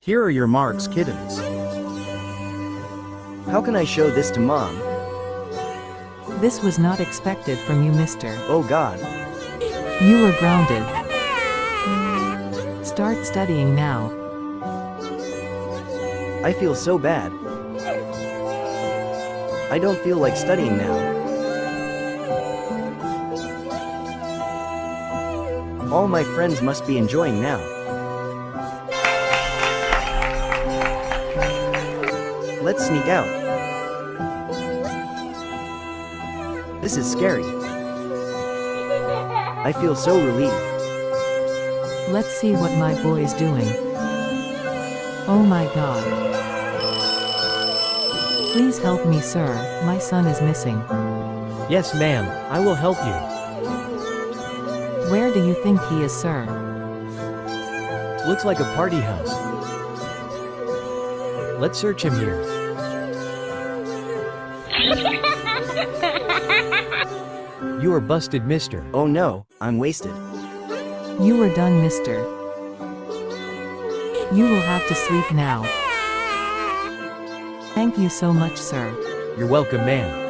Here are your marks, kittens. How can I show this to Mom? This was not expected from you, mister. Oh God. You were grounded. Start studying now. I feel so bad. I don't feel like studying now. All my friends must be enjoying now. Let's sneak out. This is scary. I feel so relieved. Let's see what my boy's doing. Oh my God. Please help me, sir. My son is missing. Yes, ma'am, I will help you. Where do you think he is, sir? Looks like a party house. Let's search him here. You are busted, mister. Oh no, I'm wasted. You were done, mister. You will have to sleep now. Thank you so much, sir. You're welcome, ma'am.